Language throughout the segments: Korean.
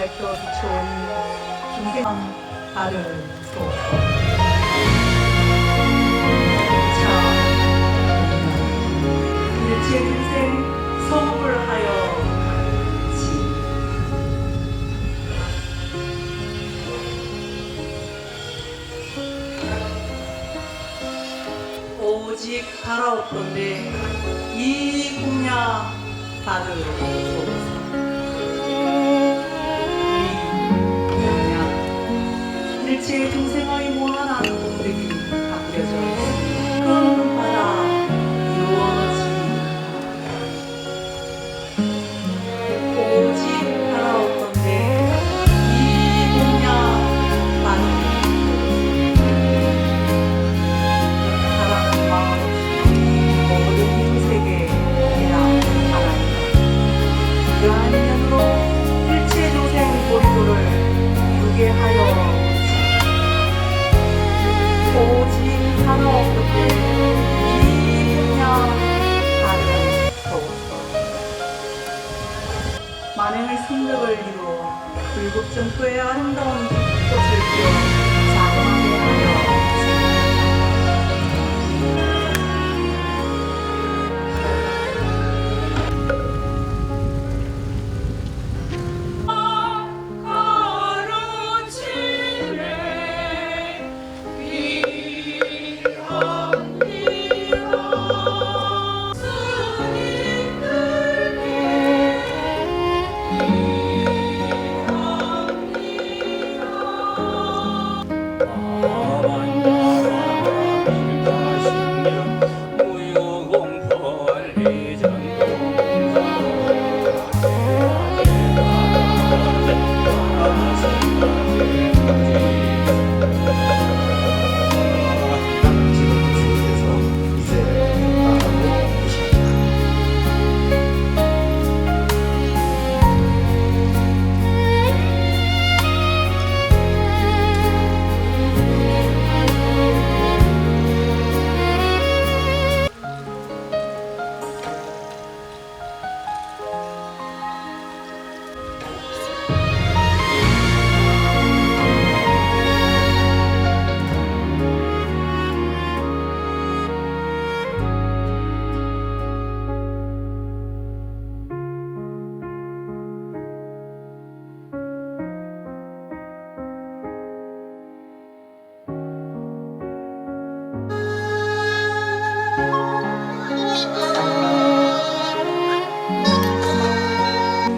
밝혀 비춰온 중생한 달을 쏘소서. 일체 인생 성불 하여 가는지 오직 달아없던데 이 공야 달을 쏘소서. 일체의 중생의 무한한 공덕이 담겨져 있으니 그 바다 이루어지리라. 오직 달아없던데 이 공야 달을 달아는 마음 모든 인생에 해당 하나이다. 그러한 인연으로 일체 중생 고리도를 이루게 하여 오직 하나없는데 이 공야 달을 쏘소서. 만행의 성덕을 이루어 불급정토의 아름다운 꽃을 피워 자그마하게 하여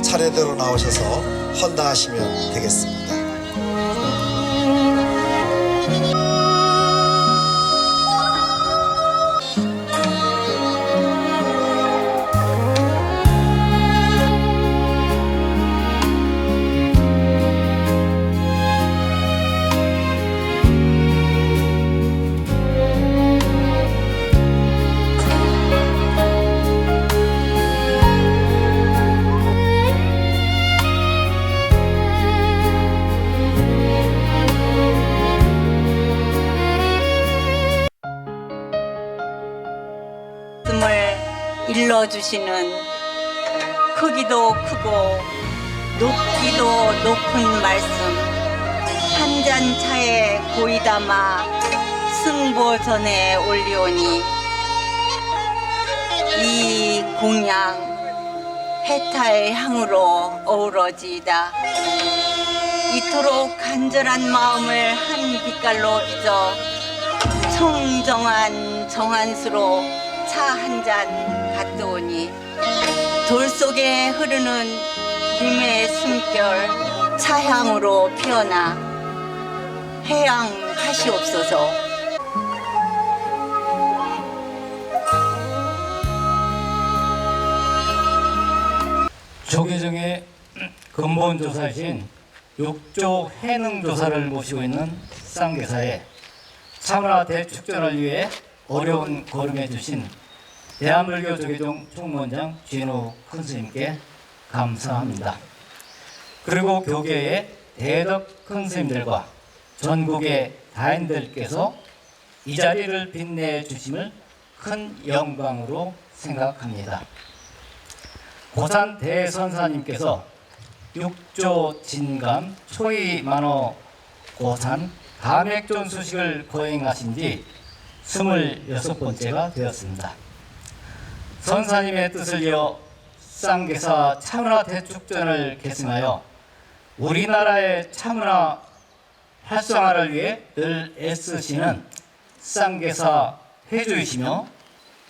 차례대로 나오셔서 헌당하시면 되겠습니다. 일러주시는 크기도 크고 높기도 높은 말씀 한 잔 차에 고이 담아 승보전에 올리오니 이 공양 해탈 향으로 어우러지이다. 이토록 간절한 마음을 한 빛깔로 빚어 청정한 정한수로 차 한 잔 갖도오니 돌 속에 흐르는 님의 숨결 차향으로 피어나 해양하시옵소서. 조계종의 근본조사이신 육조 해능조사를 모시고 있는 쌍계사에 차문화 대축전을 위해 어려운 걸음해 주신 대한불교 조계종 총무원장 진호 큰 스님께 감사합니다. 그리고 교계의 대덕 큰 스님들과 전국의 다인들께서 이 자리를 빛내 주심을 큰 영광으로 생각합니다. 고산 대선사님께서 육조 진감 초이 만호 고산 담액존 수식을 거행하신 지 26번째가 되었습니다. 선사님의 뜻을 이어 쌍계사 차문화 대축전을 계승하여 우리나라의 차문화 활성화를 위해 늘 애쓰시는 쌍계사 회주이시며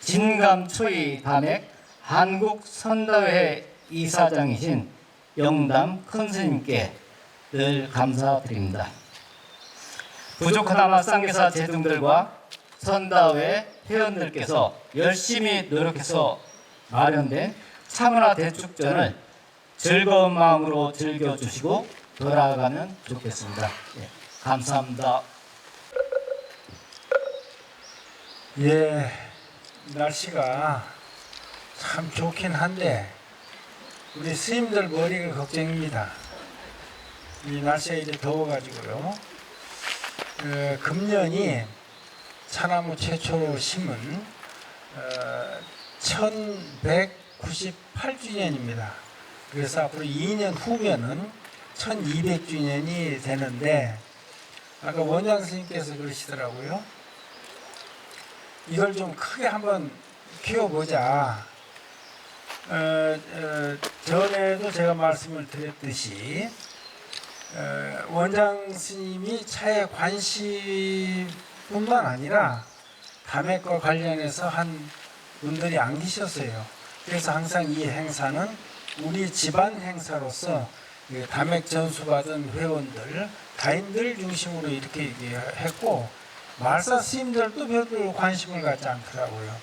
진감초이 담액 한국선다회 이사장이신 영담 큰스님께 늘 감사드립니다. 부족하나마 쌍계사 제등들과 선다회 회원들께서 열심히 노력해서 마련된 차문화 대축전을 즐거운 마음으로 즐겨주시고 돌아가면 좋겠습니다. 예, 감사합니다. 예, 날씨가 참 좋긴 한데 우리 스님들 머리가 걱정입니다. 이 날씨가 이제 더워가지고요. 금년이 차나무 최초로 심은 1198주년입니다. 그래서 앞으로 2년 후면은 1200주년이 되는데 아까 원장 선생님께서 그러시더라고요. 이걸 좀 크게 한번 키워보자. 전에도 제가 말씀을 드렸듯이 원장 스님이 차에 관심뿐만 아니라 담액과 관련해서 한 분들이 안 계셨어요. 그래서 항상 이 행사는 우리 집안 행사로서 담액 전수받은 회원들, 가인들 중심으로 이렇게 했고 말사 스님들도 별로 관심을 갖지 않더라고요.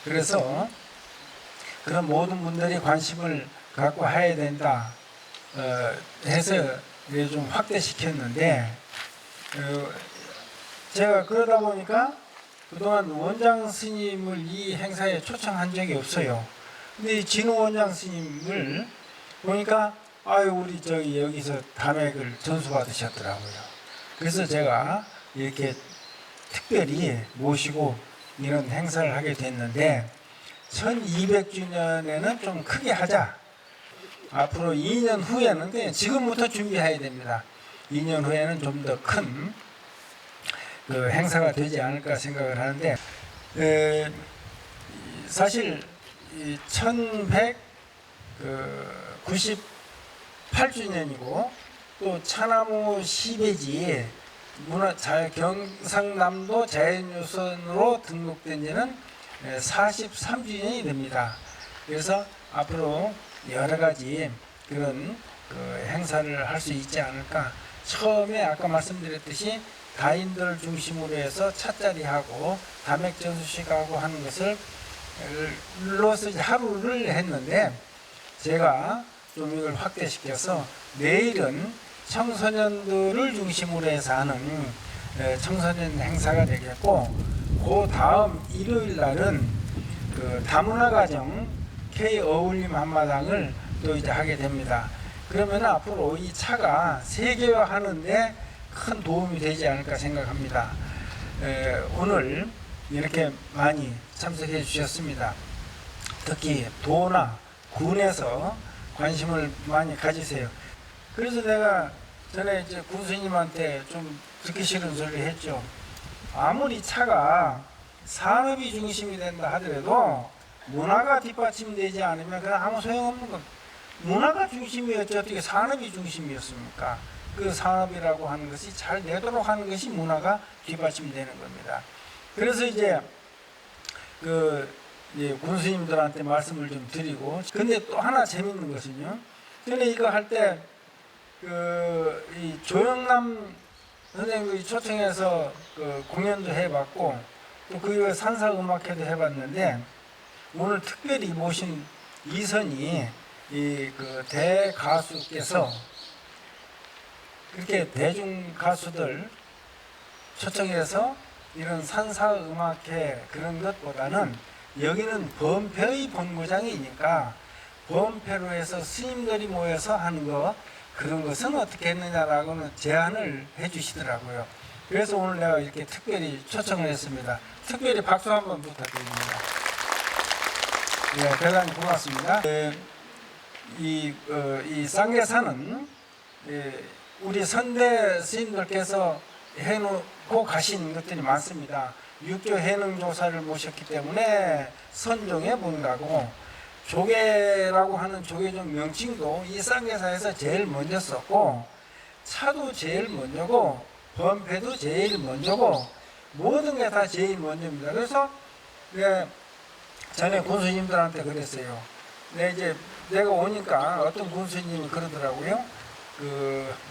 그래서 그런 모든 분들이 관심을 갖고 해야 된다 해서 좀 확대시켰는데 제가 그러다 보니까 그동안 원장 스님을 이 행사에 초청한 적이 없어요. 근데 이 진우 원장 스님을 보니까 아유 우리 저기 여기서 담액을 전수 받으셨더라고요. 그래서 제가 이렇게 특별히 모시고 이런 행사를 하게 됐는데 1200주년에는 좀 크게 하자. 앞으로 2년 후에는 그냥 지금부터 준비해야 됩니다. 2년 후에는 좀 더 큰 그 행사가 되지 않을까 생각을 하는데 사실 1198주년이고 또 차나무 시베지 경상남도 자연유산으로 등록된 지는 43주년이 됩니다. 그래서 앞으로 여러 가지 그런 행사를 할 수 있지 않을까. 처음에 아까 말씀드렸듯이 가인들 중심으로 해서 찻자리하고 담액 전수식하고 하는 것을 로서 하루를 했는데 제가 좀 이걸 확대시켜서 내일은 청소년들을 중심으로 해서 하는 청소년 행사가 되겠고 그 다음 일요일 날은 그 다문화가정 K 어울림 한마당을 또 이제 하게 됩니다. 그러면 앞으로 이 차가 세계화하는데 큰 도움이 되지 않을까 생각합니다. 오늘 이렇게 많이 참석해 주셨습니다. 특히 도나 군에서 관심을 많이 가지세요. 그래서 내가 전에 이제 군수님한테 좀 듣기 싫은 소리 했죠. 아무리 차가 산업이 중심이 된다 하더라도 문화가 뒷받침되지 않으면 그냥 아무 소용없는 겁니다. 문화가 중심이었지 어떻게 산업이 중심이었습니까? 그 산업이라고 하는 것이 잘 되도록 하는 것이 문화가 뒷받침되는 겁니다. 그래서 이제 군수님들한테 말씀을 좀 드리고, 근데 또 하나 재밌는 것은요. 전에 이거 할 때 이 조영남 선생님이 초청해서 공연도 해봤고 또 그 산사음악회도 해봤는데 오늘 특별히 모신 이선희 대가수께서 그렇게 대중 가수들 초청해서 이런 산사음악회 그런 것보다는 여기는 범패의 본고장이니까 범패로 해서 스님들이 모여서 하는 거 그런 것은 어떻게 했느냐라고는 제안을 해 주시더라고요. 그래서 오늘 내가 이렇게 특별히 초청을 했습니다. 특별히 박수 한번 부탁드립니다. 네, 대단히 고맙습니다. 이 쌍계사는 우리 선대 스님들께서 해놓고 가신 것들이 많습니다. 육조 해능 조사를 모셨기 때문에 선종의 본가고, 조계라고 하는 조계종 명칭도 이 쌍계사에서 제일 먼저 썼고, 차도 제일 먼저고, 번패도 제일 먼저고, 모든 게 다 제일 먼저입니다. 그래서 전에 군수님들한테 그랬어요. 이제 내가 오니까 어떤 군수님이 그러더라고요.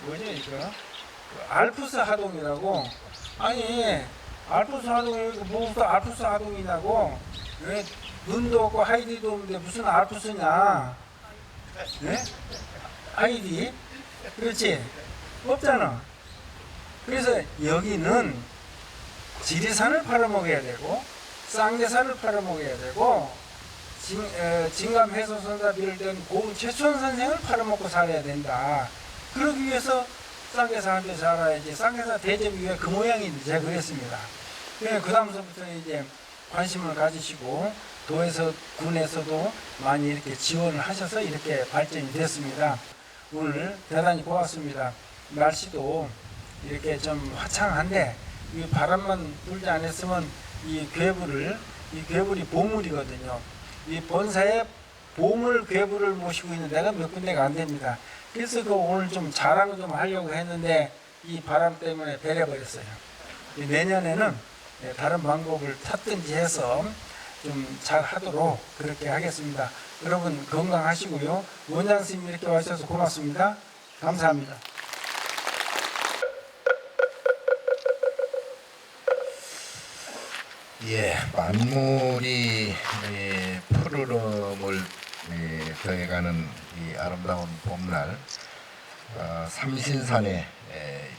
뭐죠 이거? 알프스 하동이라고. 아니 알프스 하동이 뭐부터 알프스 하동이냐고. 왜 눈도 없고 하이디도 없는데 무슨 알프스냐? 네? 하이디? 그렇지? 없잖아. 그래서 여기는 지리산을 팔아먹어야 되고, 쌍계산을 팔아먹어야 되고, 진감해소선사 비롯된 고은 최천 선생을 팔아먹고 살아야 된다. 그러기 위해서 쌍계사한테 살아야지. 쌍계사 대접이 왜 그 모양인지 제가 그랬습니다. 그 다음서부터 이제 관심을 가지시고 도에서 군에서도 많이 이렇게 지원을 하셔서 이렇게 발전이 됐습니다. 오늘 대단히 고맙습니다. 날씨도 이렇게 좀 화창한데 이 바람만 불지 않았으면 이 괴물이 보물이거든요. 이 본사에 보물 괴물을 모시고 있는 데가 몇 군데가 안 됩니다. 그래서 오늘 좀 자랑 좀 하려고 했는데 이 바람 때문에 배려버렸어요. 내년에는 다른 방법을 찾든지 해서 좀 잘 하도록 그렇게 하겠습니다. 여러분 건강하시고요. 원장 스님 이렇게 와주셔서 고맙습니다. 감사합니다. 예, 만물이 푸르름을 더해가는 이 아름다운 봄날, 삼신산에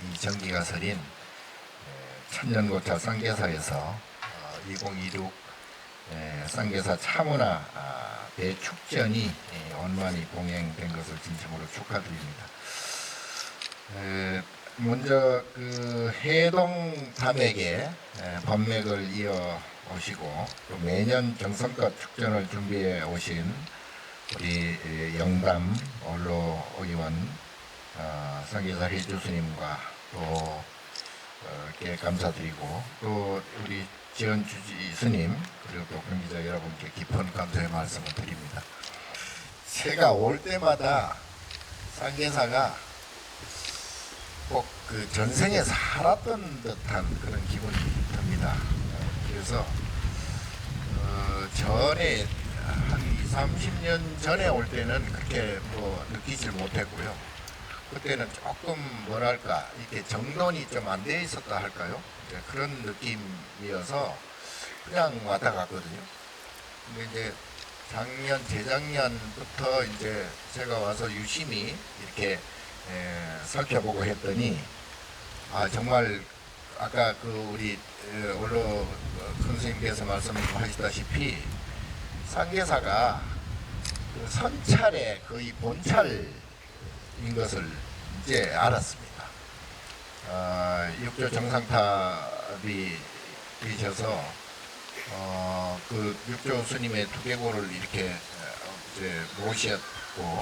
이 전기가 서린 천년고차 쌍계사에서 2026 쌍계사 차문화 대축전이 원만히 봉행된 것을 진심으로 축하드립니다. 먼저 그 해동 담에게 법맥을 이어 오시고 또 매년 정성껏 축전을 준비해 오신 우리 영담 원로 의원 쌍계사 해주스님과 또 이렇게 감사드리고, 또 우리 지원 주지 스님 그리고 또 관계자 여러분께 깊은 감사의 말씀을 드립니다. 제가 올 때마다 쌍계사가 꼭 그 전생에 살았던 듯한 그런 기분이 듭니다. 그래서 전에 한 20, 30년 전에 올 때는 그렇게 뭐 느끼질 못했고요. 그때는 조금 뭐랄까 이렇게 정돈이 좀 안 돼 있었다 할까요? 그런 느낌이어서 그냥 왔다 갔거든요. 근데 이제 작년, 재작년부터 이제 제가 와서 유심히 이렇게 살펴보고 했더니 정말 아까 그 우리 원로 선생님께서 말씀하시다시피 쌍계사가 그 선찰의 거의 본찰인 것을 이제 알았습니다. 육조 정상탑이 계셔서 그 육조 스님의 두개골을 이렇게 이제 모셨고,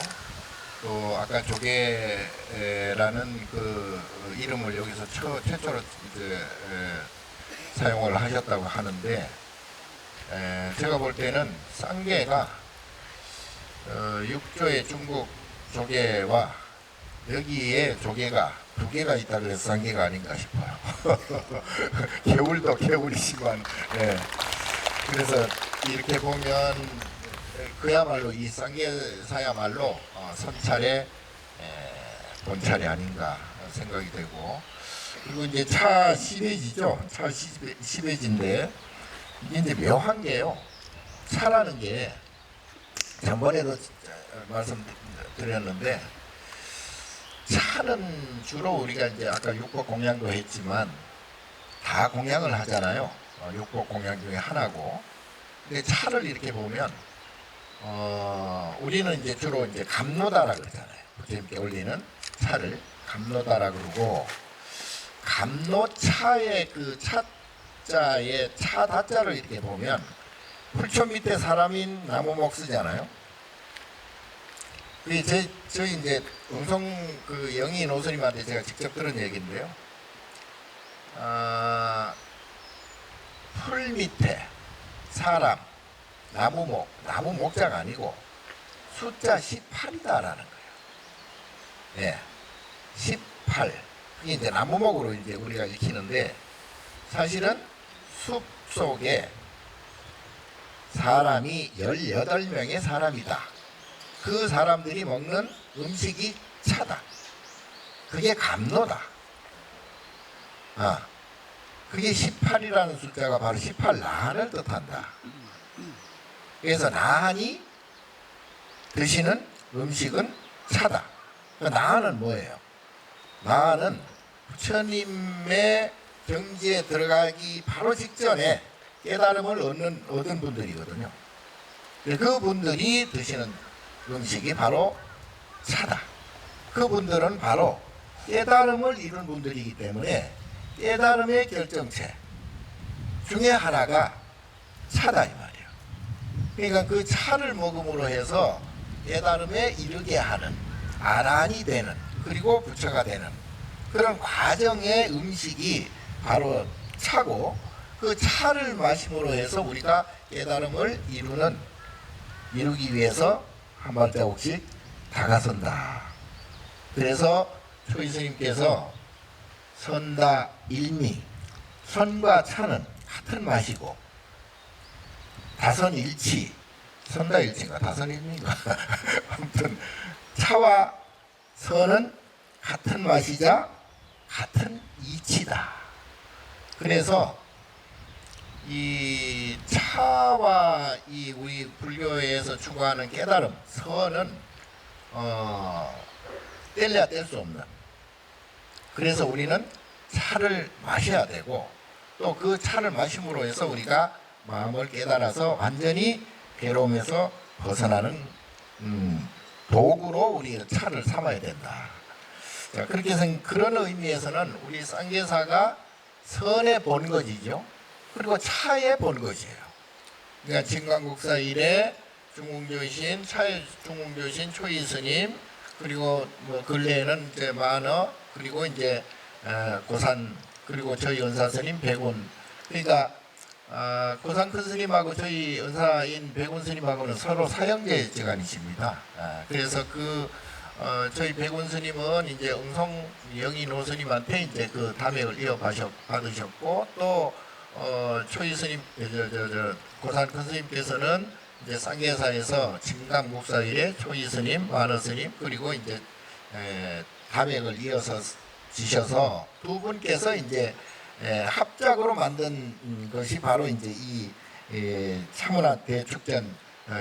또 아까 조계라는 그 이름을 여기서 최초로 이제 사용을 하셨다고 하는데, 제가 볼 때는 쌍계가 육조의 중국 조계와 여기에 조계가 두 개가 있다 그래서 쌍계가 아닌가 싶어요. 개울도 개울이지만, 그래서 이렇게 보면 그야말로 이 쌍계사야말로 선찰의 본찰이 아닌가 생각이 되고, 그리고 이제 차 10회지죠. 차 10회지인데 이게 이제 묘한 게요. 차라는 게 전번에도 말씀드렸는데, 차는 주로 우리가 이제 아까 육법 공양도 했지만 다 공양을 하잖아요. 육법 공양 중에 하나고. 근데 차를 이렇게 보면 우리는 이제 주로 이제 감로다라 그러잖아요. 부처님께 올리는 차를 감로다라 그러고, 감로차의 그 차자의 차 다자를 이렇게 보면 풀초 밑에 사람인 나무목 쓰잖아요. 저희 이제 음성 그 영희 노선님한테 제가 직접 들은 얘기인데요. 풀 밑에 사람, 나무 목자가 아니고 숫자 18이다라는 거예요. 예, 18. 이게 이제 나무목으로 이제 우리가 익히는데 사실은 숲 속에 사람이 18명의 사람이다. 그 사람들이 먹는 음식이 차다. 그게 감로다. 그게 18이라는 숫자가 바로 18나한을 뜻한다. 그래서 나한이 드시는 음식은 차다. 그 나한은 뭐예요? 나한은 부처님의 경지에 들어가기 바로 직전에 깨달음을 얻은 분들이거든요. 그 분들이 드시는 음식이 바로 차다. 그분들은 바로 깨달음을 이룬 분들이기 때문에 깨달음의 결정체 중에 하나가 차다 이 말이에요. 그러니까 그 차를 먹음으로 해서 깨달음에 이르게 하는 아란이 되는 그리고 부처가 되는 그런 과정의 음식이 바로 차고 그 차를 마심으로 해서 우리가 깨달음을 이루기 위해서 한 발자국씩 다가선다. 그래서 초이스님께서 선다 일미, 선과 차는 같은 맛이고 다선일치, 선다 일치인가 다선일미인가 아무튼 차와 선은 같은 맛이자 같은 이치다. 그래서 이 차와 이 우리 불교에서 추구하는 깨달음, 선은 뗄래야 뗄 수 없는. 그래서 우리는 차를 마셔야 되고 또 그 차를 마심으로 해서 우리가 마음을 깨달아서 완전히 괴로움에서 벗어나는 도구로 우리 차를 삼아야 된다. 자, 그렇게 해서 그런 의미에서는 우리 쌍계사가 선의 본거지죠. 그리고 차의 본거지예요. 그러니까 진광국사 이래 중궁조신, 차의 중궁조신 초이스님, 그리고 뭐 근래에는 이제 만어, 그리고 이제 고산, 그리고 저희 은사스님 백운. 그러니까 고산 큰 스님하고 저희 은사인 백운 스님하고는 서로 사형제 지간이십니다. 그래서 저희 백운 스님은 이제 음성 영희 노스님한테 이제 그 담액을 이어받으셨고 또 초이 스님 고산 큰 스님께서는 이제 쌍계사에서 진강국사일에 초이 스님, 만어 스님 그리고 이제 담액을 이어서 지셔서 두 분께서 이제 합작으로 만든 것이 바로 이제 이 차문화 대축전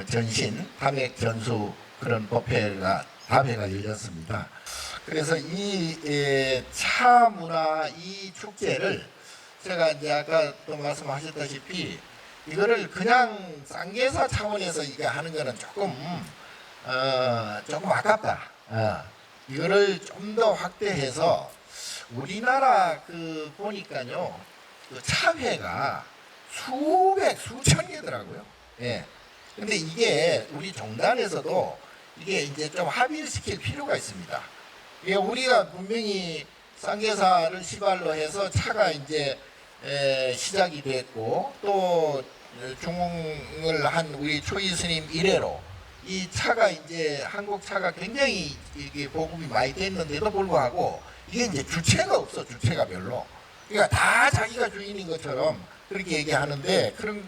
전신 담액 전수 그런 답회가 열렸습니다. 그래서 이 차문화 이 축제를 제가 이제 아까 또 말씀하셨다시피 이거를 그냥 쌍계사 차원에서 이게 하는 거는 조금 아깝다. 이거를 좀 더 확대해서 우리나라 보니까요 그 차회가 수천 개더라고요. 예. 근데 이게 우리 종단에서도 이게 이제 좀 합의를 시킬 필요가 있습니다. 이게 우리가 분명히 쌍계사를 시발로 해서 차가 이제 시작이 됐고 또 중흥을 한 우리 초이 스님 이래로 이 차가 이제 한국 차가 굉장히 이게 보급이 많이 됐는데도 불구하고 이게 이제 주체가 없어. 주체가 별로. 그러니까 다 자기가 주인인 것처럼 그렇게 얘기하는데 그런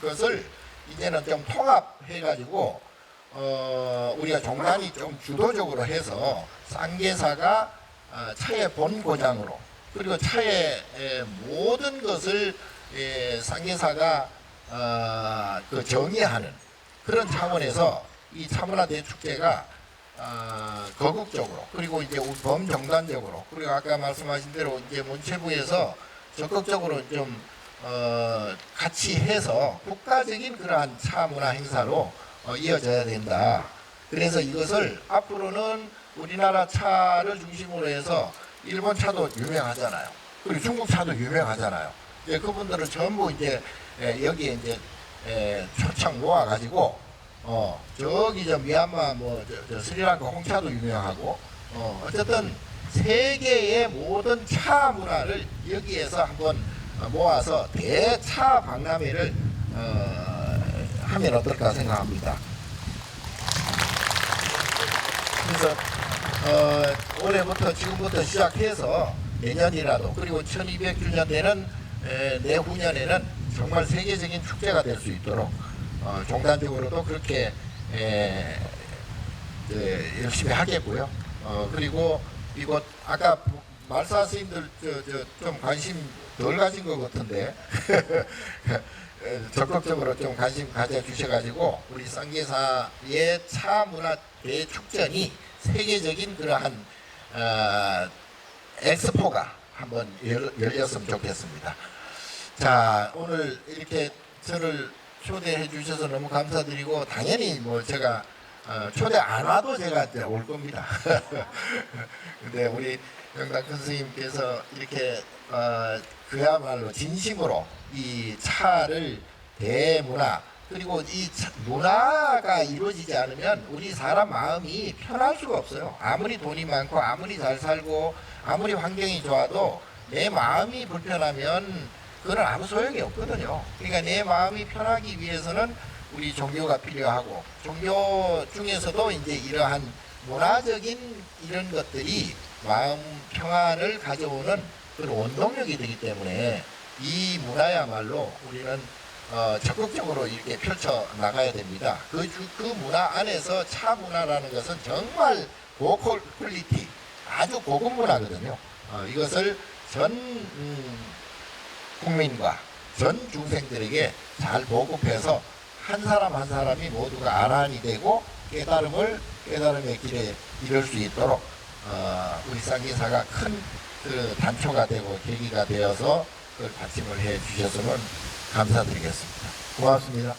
것을 이제는 좀 통합해가지고 우리가 종단이 좀 주도적으로 해서 쌍계사가 차의 본고장으로 그리고 차의 모든 것을 쌍계사가 정의하는 그런 차원에서 이 차문화 대축제가 거국적으로 그리고 이제 범정단적으로 그리고 아까 말씀하신 대로 이제 문체부에서 적극적으로 좀 같이 해서 국가적인 그러한 차문화 행사로 이어져야 된다. 그래서 이것을 앞으로는 우리나라 차를 중심으로 해서 일본 차도 유명하잖아요. 그리고 중국 차도 유명하잖아요. 이제 그분들은 전부 이제 여기에 이제 초청 모아가지고 저기 저 미얀마 저 스리랑카 홍차도 유명하고 어쨌든 세계의 모든 차 문화를 여기에서 한번 모아서 대차 박람회를 하면 어떨까 생각합니다. 그래서 올해부터 지금부터 시작해서 내년이라도 그리고 1200주년 되는 내후년에는 정말 세계적인 축제가 될 수 있도록 종단적으로도 그렇게 열심히 하겠고요. 그리고 이곳 아까 말사 스님들 좀 관심 덜 가진 것 같은데 적극적으로 좀 관심 가져주셔가지고 우리 쌍계사의 차문화 대축전이 세계적인 그러한 엑스포가 한번 열렸으면 좋겠습니다. 자, 오늘 이렇게 저를 초대해 주셔서 너무 감사드리고 당연히 뭐 제가 초대 안 와도 제가 올 겁니다. 근데 우리 영탁 선생님께서 이렇게 그야말로 진심으로 이 차를 대문화 그리고 이 문화가 이루어지지 않으면 우리 사람 마음이 편할 수가 없어요. 아무리 돈이 많고 아무리 잘 살고 아무리 환경이 좋아도 내 마음이 불편하면 그건 아무 소용이 없거든요. 그러니까 내 마음이 편하기 위해서는 우리 종교가 필요하고 종교 중에서도 이제 이러한 문화적인 이런 것들이 마음 평안을 가져오는 그런 원동력이 되기 때문에 이 문화야말로 우리는 적극적으로 이렇게 펼쳐 나가야 됩니다. 그 문화 안에서 차 문화라는 것은 정말 고퀄리티 아주 고급 문화거든요. 이것을 전 국민과 전 중생들에게 잘 보급해서 한 사람 한 사람이 모두가 아란이 되고 깨달음의 길에 이룰 수 있도록 우리 쌍계사가 큰 그 단초가 되고 계기가 되어서 그걸 받침을 해 주셨으면 감사드리겠습니다. 고맙습니다.